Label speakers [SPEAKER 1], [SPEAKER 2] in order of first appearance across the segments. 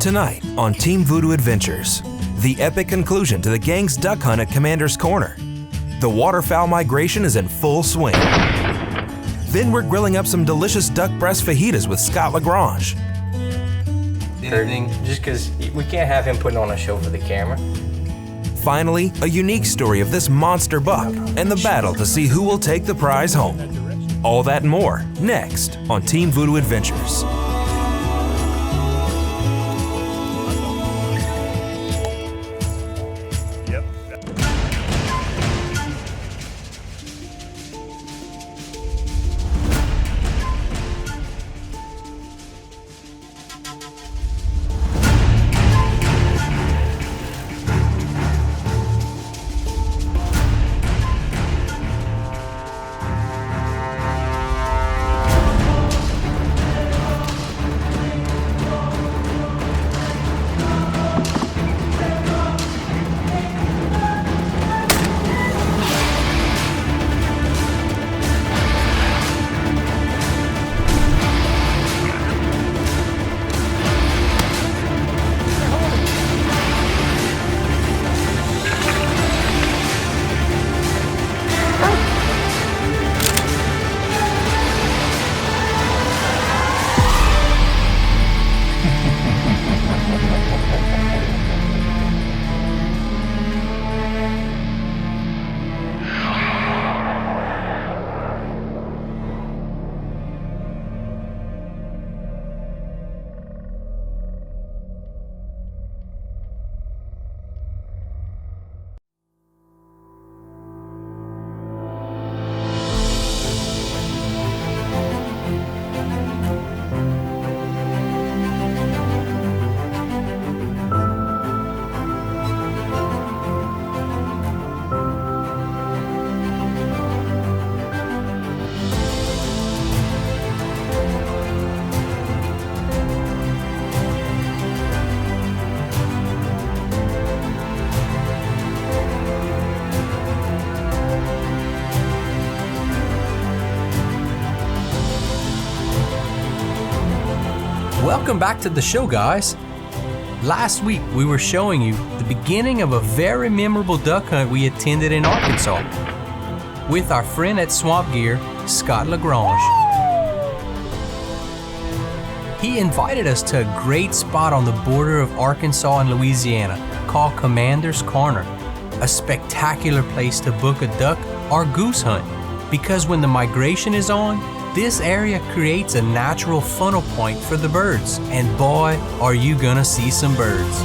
[SPEAKER 1] Tonight on Team Voodoo Adventures, the epic conclusion to the gang's duck hunt at Commander's Corner. The waterfowl migration is in full swing. Then we're grilling up some delicious duck breast fajitas with Scott Lagrange.
[SPEAKER 2] Anything, just because we can't have him putting on a show for the camera.
[SPEAKER 1] Finally, a unique story of this monster buck and the battle to see who will take the prize home. All that and more, next on Team Voodoo Adventures.
[SPEAKER 3] Welcome back to the show, guys. Last week we were showing you the beginning of a very memorable duck hunt we attended in Arkansas with our friend at Swamp Gear, Scott Lagrange. He invited us to a great spot on the border of Arkansas and Louisiana called Commander's Corner, a spectacular place to book a duck or goose hunt because when the migration is on, this area creates a natural funnel point for the birds, and boy, are you gonna see some birds.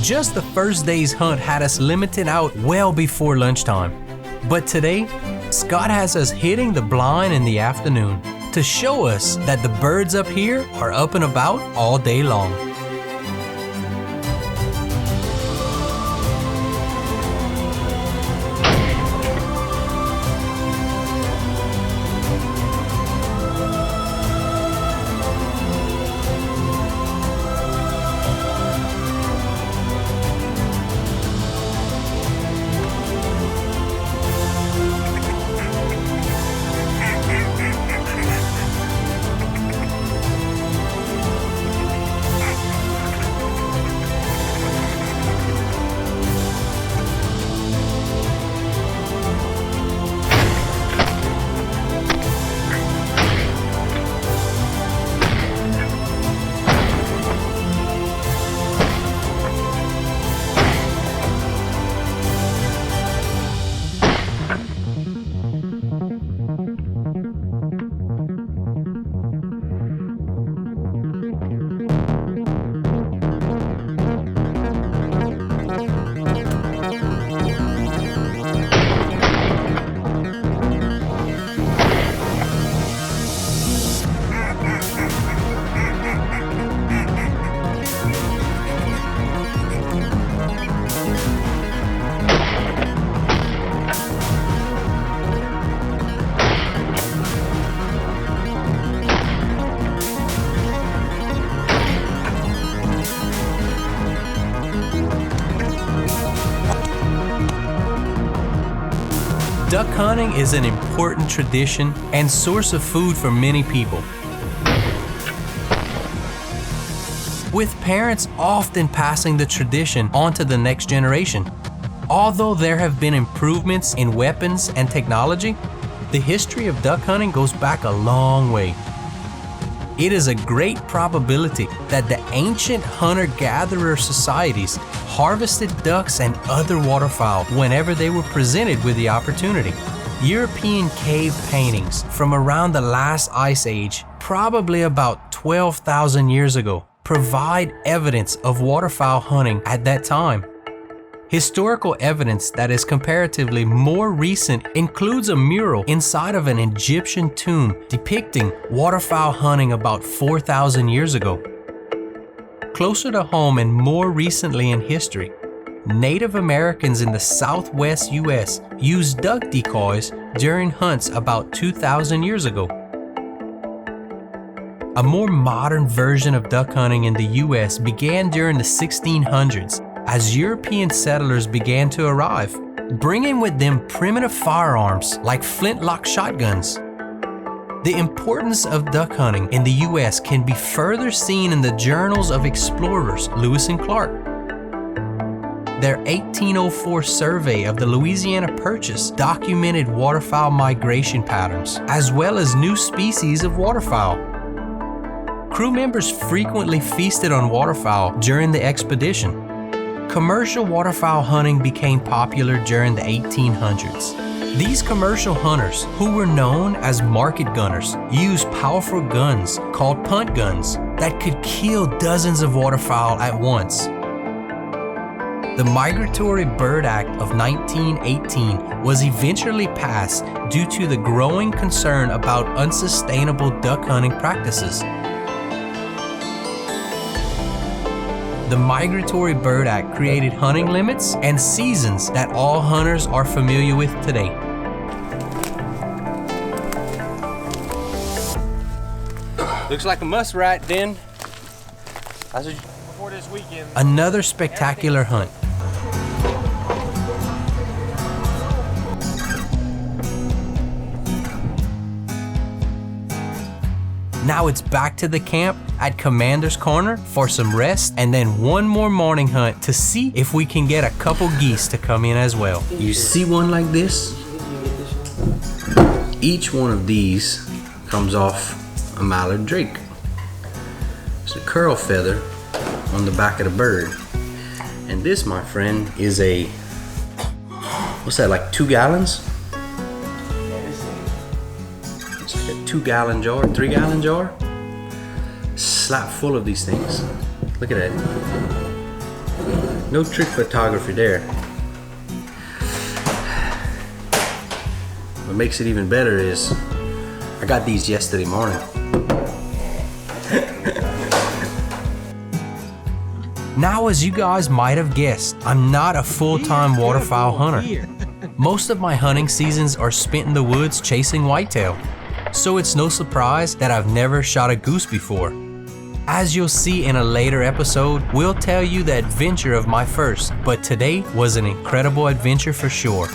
[SPEAKER 3] Just the first day's hunt had us limited out well before lunchtime. But today, Scott has us hitting the blind in the afternoon to show us that the birds up here are up and about all day long. hunting is an important tradition and source of food for many people, with parents often passing the tradition on to the next generation. Although there have been improvements in weapons and technology, the history of duck hunting goes back a long way. It is a great probability that the ancient hunter-gatherer societies harvested ducks and other waterfowl whenever they were presented with the opportunity. European cave paintings from around the last ice age, probably about 12,000 years ago, provide evidence of waterfowl hunting at that time. Historical evidence that is comparatively more recent includes a mural inside of an Egyptian tomb depicting waterfowl hunting about 4,000 years ago. Closer to home and more recently in history, Native Americans in the southwest US used duck decoys during hunts about 2,000 years ago. A more modern version of duck hunting in the US began during the 1600s as European settlers began to arrive, bringing with them primitive firearms like flintlock shotguns. The importance of duck hunting in the US can be further seen in the journals of explorers Lewis and Clark. Their 1804 survey of the Louisiana Purchase documented waterfowl migration patterns, as well as new species of waterfowl. Crew members frequently feasted on waterfowl during the expedition. Commercial waterfowl hunting became popular during the 1800s. These commercial hunters, who were known as market gunners, used powerful guns called punt guns that could kill dozens of waterfowl at once. The Migratory Bird Act of 1918 was eventually passed due to the growing concern about unsustainable duck hunting practices. The Migratory Bird Act created hunting limits and seasons that all hunters are familiar with today.
[SPEAKER 2] Looks like a muskrat then. Before this weekend.
[SPEAKER 3] Another spectacular hunt. Now it's back to the camp at Commander's Corner for some rest and then one more morning hunt to see if we can get a couple geese to come in as well.
[SPEAKER 4] You see one like this? Each one of these comes off a mallard drake. It's a curl feather on the back of the bird. And this, my friend, is a, what's that, like 2 gallons? It's like a 2-gallon jar, 3-gallon jar. Slap full of these things. Look at that. No trick photography there. What makes it even better is I got these yesterday morning.
[SPEAKER 3] Now, as you guys might have guessed, I'm not a full-time waterfowl hunter. Most of my hunting seasons are spent in the woods chasing whitetail, so it's no surprise that I've never shot a goose before. As you'll see in a later episode, we'll tell you the adventure of my first, but today was an incredible adventure for sure.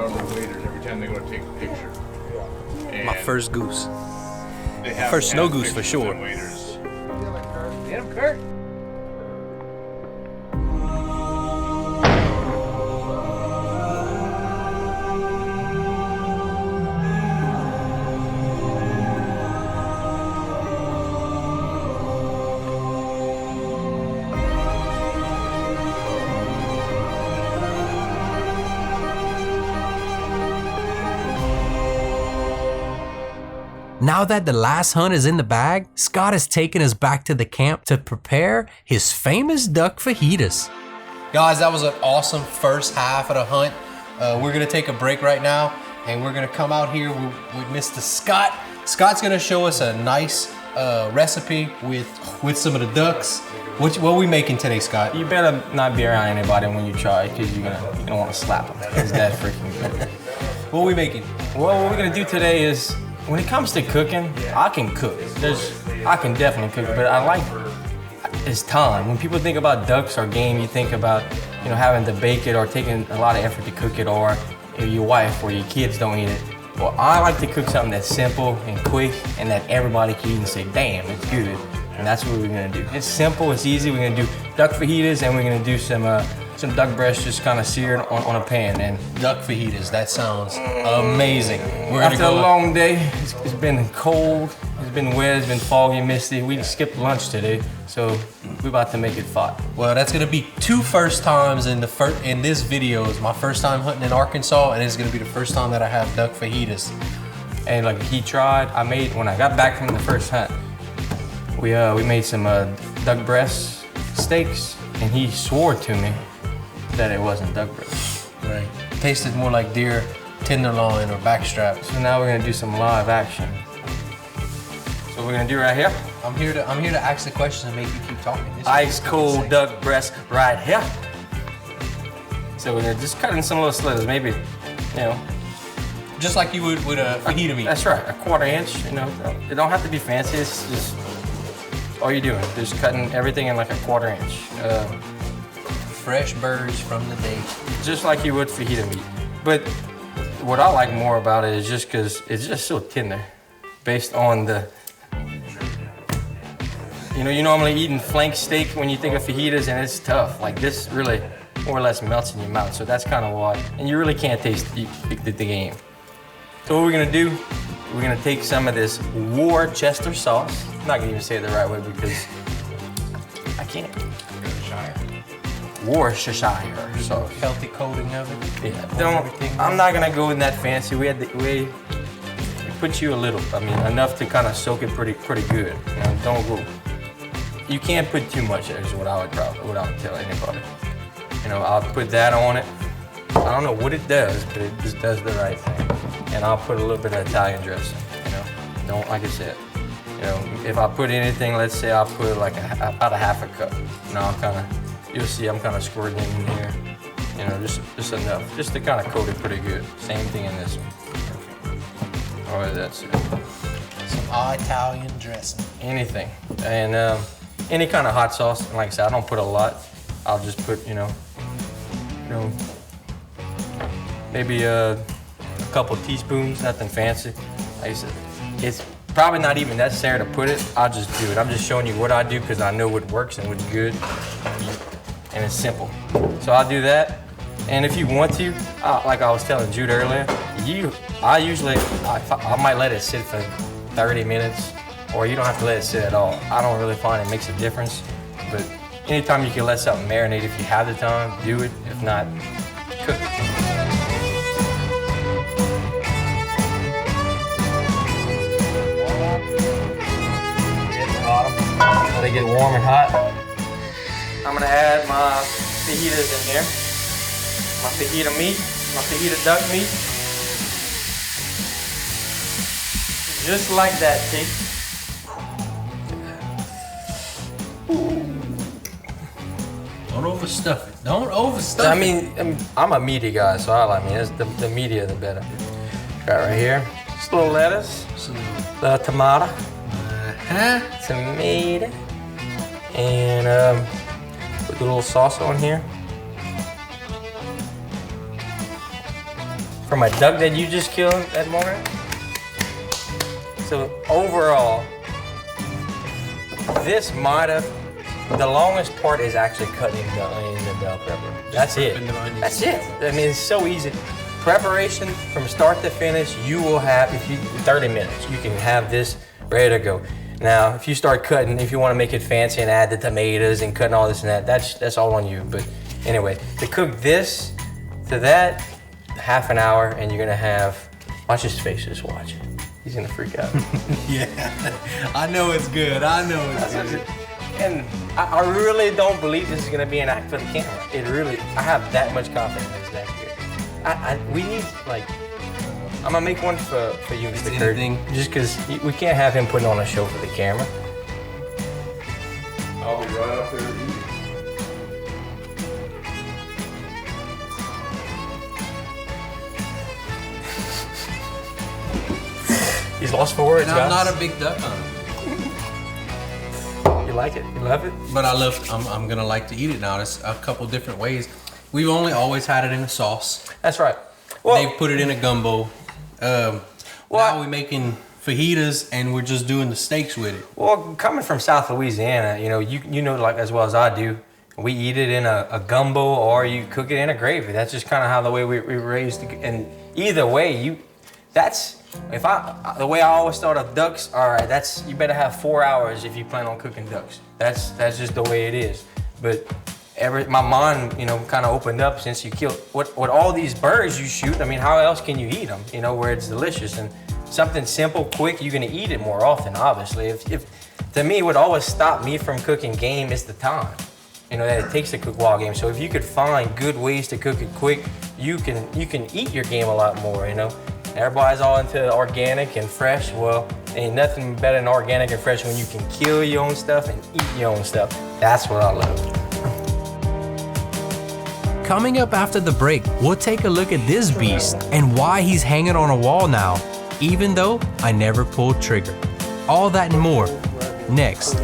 [SPEAKER 5] out of the waiters every time they go to take a picture. And
[SPEAKER 3] My first goose.
[SPEAKER 5] they have
[SPEAKER 3] first
[SPEAKER 5] to
[SPEAKER 3] snow
[SPEAKER 5] have
[SPEAKER 3] goose for
[SPEAKER 5] pictures
[SPEAKER 3] sure.
[SPEAKER 5] of the waiters.
[SPEAKER 2] Get him, Kurt.
[SPEAKER 3] Now that the last hunt is in the bag, Scott has taken us back to the camp to prepare his famous duck fajitas. Guys, that was an awesome first half of the hunt. We're gonna take a break right now and we're gonna come out here with Mr. Scott. Scott's gonna show us a nice recipe with some of the ducks. What are we making today, Scott?
[SPEAKER 2] You better not be around anybody when you try, because you're gonna want to slap them. It's that freaking good.
[SPEAKER 3] What are we making?
[SPEAKER 2] Well, what we're gonna do today is, when it comes to cooking, I can cook. I can definitely cook, but I like it's time. When people think about ducks or game, you think about having to bake it or taking a lot of effort to cook it, or your wife or your kids don't eat it. Well, I like to cook something that's simple and quick and that everybody can eat and say, damn, it's good. And that's what we're gonna do. It's simple, it's easy. We're gonna do duck fajitas and we're gonna do some duck breast just kind of seared on a pan. And
[SPEAKER 3] Duck fajitas, that sounds amazing.
[SPEAKER 2] after a long day, it's been cold, it's been wet, it's been foggy, misty. We skipped lunch today, so we're about to make it hot.
[SPEAKER 3] Well, that's gonna be two first times in this video. It's my first time hunting in Arkansas, and it's gonna be the first time that I have duck fajitas.
[SPEAKER 2] And like he tried, when I got back from the first hunt, we made some duck breast steaks, and he swore to me that it wasn't duck breast.
[SPEAKER 3] Right. Tasted more like deer tenderloin or backstrap.
[SPEAKER 2] So now we're gonna do some live action. So what we're gonna do right here,
[SPEAKER 3] I'm here to ask the question and make you keep talking.
[SPEAKER 2] ice cold duck breast right here. So we're gonna just cut in some little slivers, maybe,
[SPEAKER 3] just like you would with a fajita meat.
[SPEAKER 2] That's right, a 1/4 inch. It don't have to be fancy. It's just all you're doing, just cutting everything in like a 1/4 inch.
[SPEAKER 3] Fresh birds from the day.
[SPEAKER 2] Just like you would fajita meat. But what I like more about it is just because it's just so tender, based on the. You're normally eating flank steak when you think of fajitas, and it's tough. Like this really more or less melts in your mouth, so that's kind of why. And you really can't taste the game. So what we're gonna do, we're gonna take some of this Worcester sauce. I'm not gonna even say it the right way because I can't. Worcestershire sauce.
[SPEAKER 3] Healthy coating of it.
[SPEAKER 2] Yeah, I'm not gonna go in that fancy. We put you a little. I mean, enough to kind of soak it pretty good. Don't go. You can't put too much. Is what I would tell anybody. I'll put that on it. I don't know what it does, but it just does the right thing. And I'll put a little bit of Italian dressing. Don't, like I said. If I put anything, let's say I'll put like about a half a cup. You'll see I'm kind of squirting it in here. Just enough, just to kind of coat it pretty good. Same thing in this one. All right, that's it.
[SPEAKER 3] Some Italian dressing.
[SPEAKER 2] Anything, and any kind of hot sauce. And like I said, I don't put a lot. I'll just put, maybe a couple teaspoons, nothing fancy. Like I said, it's probably not even necessary to put it. I'll just do it. I'm just showing you what I do because I know what works and what's good. And it's simple. So I'll do that. And if you want to, like I was telling Jude earlier, I might let it sit for 30 minutes, or you don't have to let it sit at all. I don't really find it makes a difference. But anytime you can let something marinate, if you have the time, do it. If not, cook it. Let it get warm and hot. I'm gonna add my fajitas in here. My fajita meat, my fajita duck meat. Just like that, T.
[SPEAKER 3] Don't overstuff it. Don't overstuff it.
[SPEAKER 2] I mean, I'm a meaty guy, so it's the meatier the better. Got right here, just a little lettuce, the tomato, tomato, and put a little sauce on here. from a duck that you just killed that morning. So overall, this might have, the longest part is actually cutting the onion and bell pepper. That's it. That's it. I mean, it's so easy. Preparation from start to finish, you will have, 30 minutes, you can have this ready to go. Now, if you start cutting, if you want to make it fancy and add the tomatoes and cutting all this and that, that's all on you. But anyway, to cook this to that, half an hour, and you're gonna have, watch his face, just watch it. He's gonna freak out.
[SPEAKER 3] Yeah, I know it's good. I know it's good.
[SPEAKER 2] And I really don't believe this is gonna be an act for the camera. It really, I have that much confidence in this next year. We need, like, I'm gonna make one for you, Mr. Kurt. Just because we can't have him putting on a show for the camera.
[SPEAKER 5] I'll be right up there eating.
[SPEAKER 2] He's lost for words,
[SPEAKER 3] And I'm
[SPEAKER 2] guys.
[SPEAKER 3] not a big duck hunter.
[SPEAKER 2] You like it? You love it?
[SPEAKER 3] But I'm gonna like to eat it now. There's a couple different ways. We've only always had it in a sauce.
[SPEAKER 2] That's right. Well,
[SPEAKER 3] They put it in a gumbo. Now we're making fajitas and we're just doing the steaks with it.
[SPEAKER 2] well, coming from South Louisiana, you know like as well as I do, we eat it in a gumbo or you cook it in a gravy. That's just kind of how the way we raised. And either way, the way I always thought of ducks, all right, you better have 4 hours if you plan on cooking ducks. That's just the way it is. But my mind, kind of opened up since you killed what all these birds you shoot. I mean, how else can you eat them? Where it's delicious and something simple, quick. You're gonna eat it more often, obviously. If to me, what always stopped me from cooking game is the time. That it takes to cook wild game. So if you could find good ways to cook it quick, you can eat your game a lot more. Everybody's all into organic and fresh. Well, ain't nothing better than organic and fresh when you can kill your own stuff and eat your own stuff. That's what I love.
[SPEAKER 3] Coming up after the break, we'll take a look at this beast and why he's hanging on a wall now, even though I never pulled trigger. All that and more, next.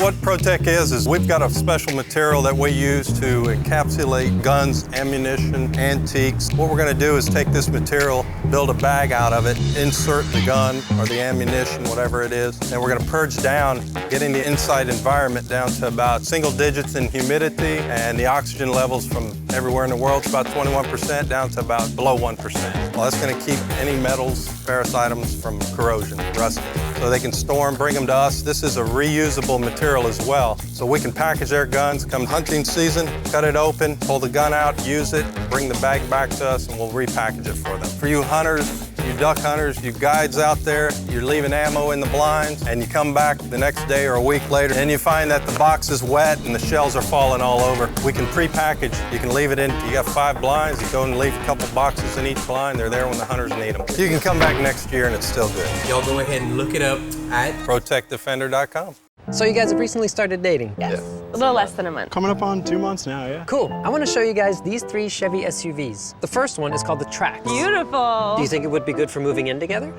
[SPEAKER 6] What ProTech is we've got a special material that we use to encapsulate guns, ammunition, antiques. What we're going to do is take this material, build a bag out of it, insert the gun or the ammunition, whatever it is, and we're going to purge down, getting the inside environment down to about single digits in humidity, and the oxygen levels from everywhere in the world is about 21% down to about below 1%. Well, that's going to keep any metals, ferrous items from corrosion, rusting. So they can store them, bring them to us. This is a reusable material as well. So we can package their guns, come hunting season, cut it open, pull the gun out, use it, bring the bag back to us, and we'll repackage it for them. For you hunters, you duck hunters, you guides out there, you're leaving ammo in the blinds, and you come back the next day or a week later, and you find that the box is wet and the shells are falling all over. We can pre-package. You can leave it in, you got 5 blinds, you go and leave a couple boxes in each blind. They're there when the hunters need them. You can come back next year and it's still good.
[SPEAKER 3] Y'all go ahead and look it up at
[SPEAKER 6] ProtectDefender.com.
[SPEAKER 7] So you guys have recently started dating?
[SPEAKER 8] Yes. A little less than a month.
[SPEAKER 9] Coming up on 2 months now, yeah.
[SPEAKER 7] Cool. I want to show you guys these 3 Chevy SUVs. The first one is called the Trax.
[SPEAKER 8] Beautiful.
[SPEAKER 7] Do you think it would be good for moving in together?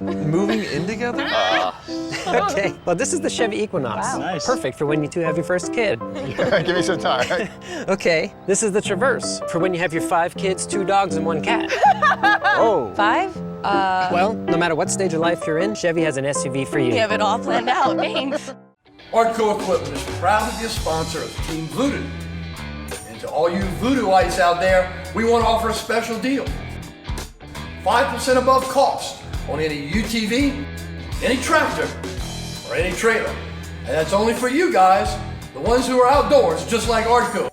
[SPEAKER 9] Moving in together?
[SPEAKER 7] Okay. Well, this is the Chevy Equinox.
[SPEAKER 8] Wow.
[SPEAKER 9] Nice.
[SPEAKER 7] Perfect for when you 2 have your first kid.
[SPEAKER 9] Give me some time.
[SPEAKER 7] Okay. This is the Traverse for when you have your 5 kids, 2 dogs, and 1 cat.
[SPEAKER 9] Oh.
[SPEAKER 8] 5?
[SPEAKER 7] Well, no matter what stage of life you're in, Chevy has an SUV for you.
[SPEAKER 8] You have it all planned out. Thanks.
[SPEAKER 10] Arco Equipment is proud to be a sponsor of Team Voodoo. And to all you Voodooites out there, we want to offer a special deal. 5% above cost on any UTV, any tractor, or any trailer. And that's only for you guys, the ones who are outdoors, just like Arco.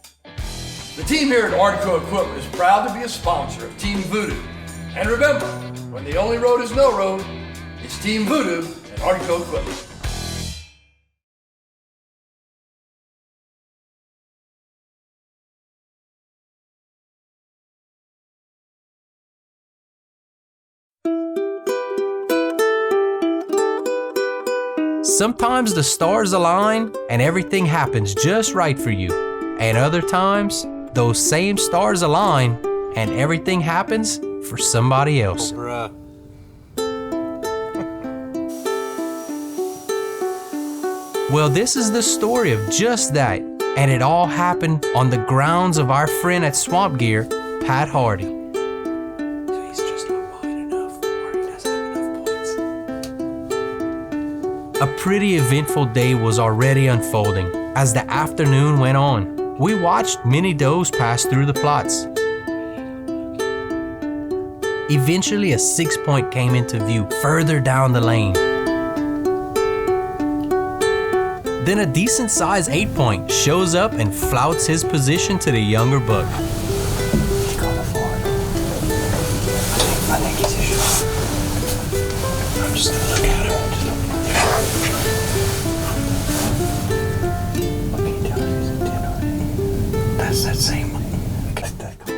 [SPEAKER 10] The team here at Arco Equipment is proud to be a sponsor of Team Voodoo. And remember, when the only road is no road, it's Team Voodoo and Arco Equipment.
[SPEAKER 3] Sometimes the stars align and everything happens just right for you. And other times, those same stars align and everything happens for somebody else.
[SPEAKER 4] Bruh.
[SPEAKER 3] Well, this is the story of just that, and it all happened on the grounds of our friend at Swamp Gear, Pat Hardy. He's just not buying enough, or he doesn't have enough points. A pretty eventful day was already unfolding as the afternoon went on. We watched many does pass through the plots. Eventually, a 6-point came into view further down the lane. Then a decent-sized 8-point shows up and flouts his position to the younger buck.
[SPEAKER 4] I think he's a shot. I'm just gonna look at him. That's that same one.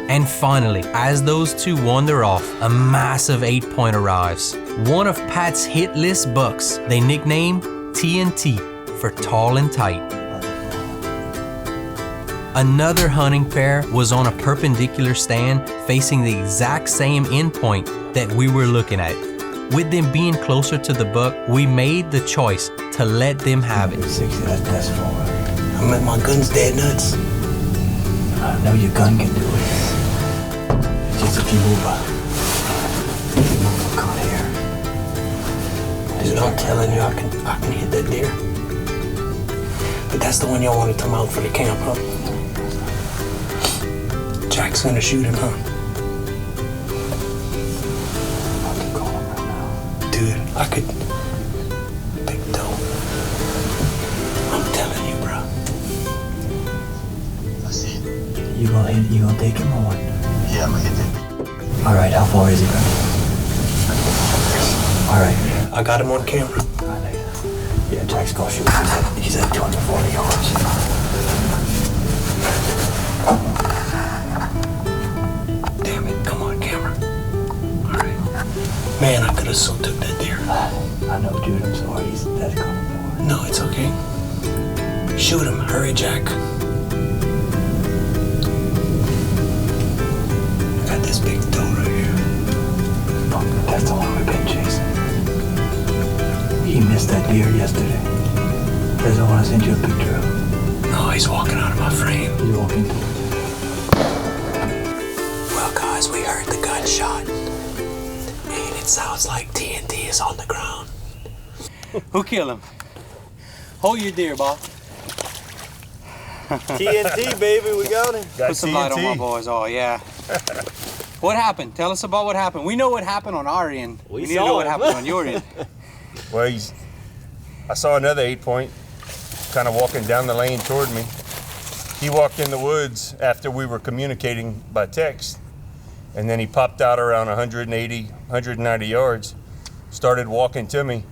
[SPEAKER 3] And finally, as those two wander off, a massive 8-point arrives. One of Pat's hit list bucks they nicknamed TNT for tall and tight. Another hunting pair was on a perpendicular stand facing the exact same endpoint that we were looking at. With them being closer to the buck, we made the choice to let them have it.
[SPEAKER 4] 60, that's far. I mean, my gun's dead nuts. I know your gun can do it. Just if you move up. Move on here. Dude, I'm telling you, I can hit that deer. But that's the one y'all want to come out for the camp, huh? Jack's gonna shoot him, huh? I can call him right now. Dude, I could. Big doe. I'm telling you, bro.
[SPEAKER 11] I see it.
[SPEAKER 4] You gonna take him or what?
[SPEAKER 11] Yeah, I'm gonna hit it.
[SPEAKER 4] Alright, how far is he running? Alright, I got him on camera. Yeah, Jack's gonna shoot. He's at 240 yards. Damn it, come on, camera. Alright. Man, I could have so took that deer. I know, dude, I'm sorry. That's coming for. No, it's okay. Shoot him. Hurry, Jack. I got this big doe right here. Fuck, that's the one we've been chasing. He missed that deer yesterday. That's the one I sent you a picture of. No, he's walking out of my frame. He's walking towards it. Well, guys, we heard the gunshot. And it sounds like TNT is on the ground. Who killed him? Hold your deer, Bob.
[SPEAKER 9] TNT, baby, we got him.
[SPEAKER 4] Put some light on my boys. Oh, yeah. What happened? Tell us about what happened. We know what happened on our end. We need to know what happened on your end.
[SPEAKER 12] Well, I saw another 8-point kind of walking down the lane toward me. He walked in the woods after we were communicating by text, and then he popped out around 180, 190 yards, started walking to me,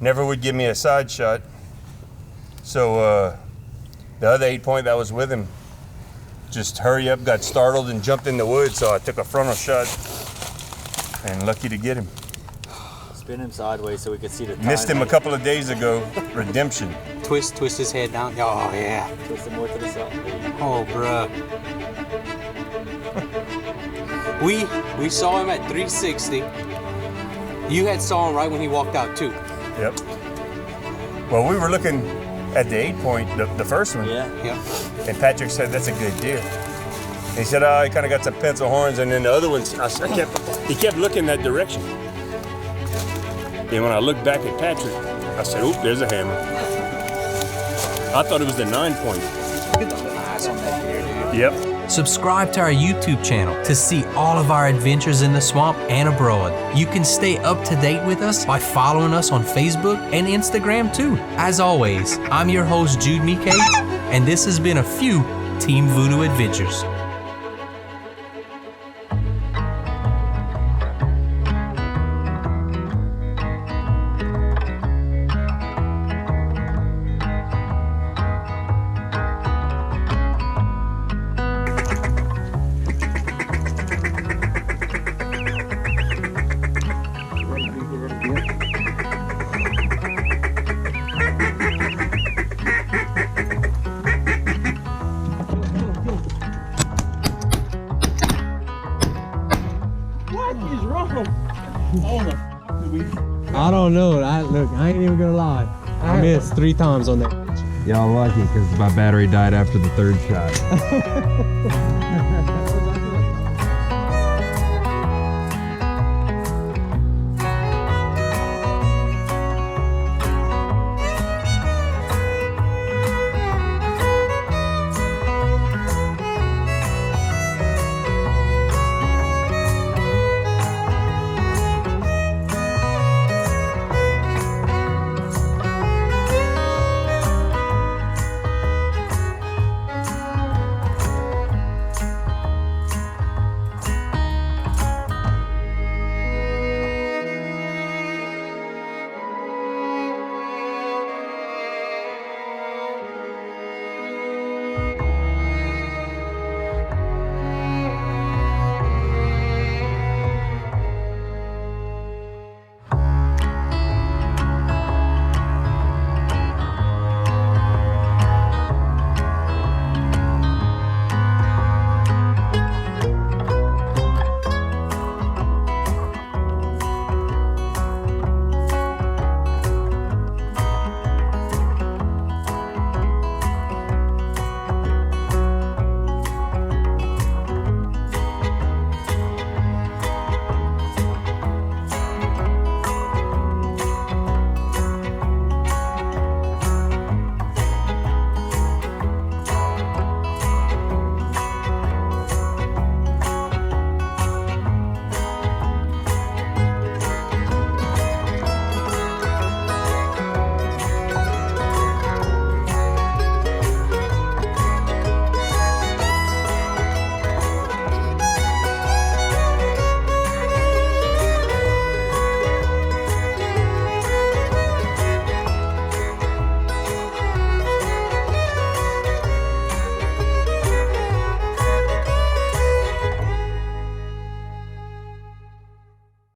[SPEAKER 12] never would give me a side shot. So the other 8-point that was with him just hurry up, got startled and jumped in the woods, so I took a frontal shot and lucky to get him.
[SPEAKER 9] Spin him sideways so we could see the time.
[SPEAKER 12] Missed him a couple of days ago. Redemption.
[SPEAKER 4] Twist his head down. Oh, yeah.
[SPEAKER 9] Twist him more to the side.
[SPEAKER 4] Oh, bruh. We saw him at 360. You had saw him right when he walked out, too.
[SPEAKER 12] Yep. Well, we were looking at the 8-point, the first one.
[SPEAKER 9] Yeah.
[SPEAKER 12] And Patrick said, that's a good deer. And he said, oh, he kind of got some pencil horns. And then the other ones, he kept looking that direction. And when I looked back at Patrick, I said, oop, there's a hammer. I thought it was the 9-point.
[SPEAKER 9] Get the eyes on that deer, dude.
[SPEAKER 12] Yep.
[SPEAKER 3] Subscribe to our YouTube channel to see all of our adventures in the swamp and abroad. You can stay up to date with us by following us on Facebook and Instagram too. As always, I'm your host Jude McKay, and this has been a few Team Voodoo Adventures.
[SPEAKER 9] is wrong?
[SPEAKER 7] I don't know. Look, I ain't even gonna lie. I missed 3 times on that.
[SPEAKER 11] Y'all lucky because my battery died after the 3rd shot.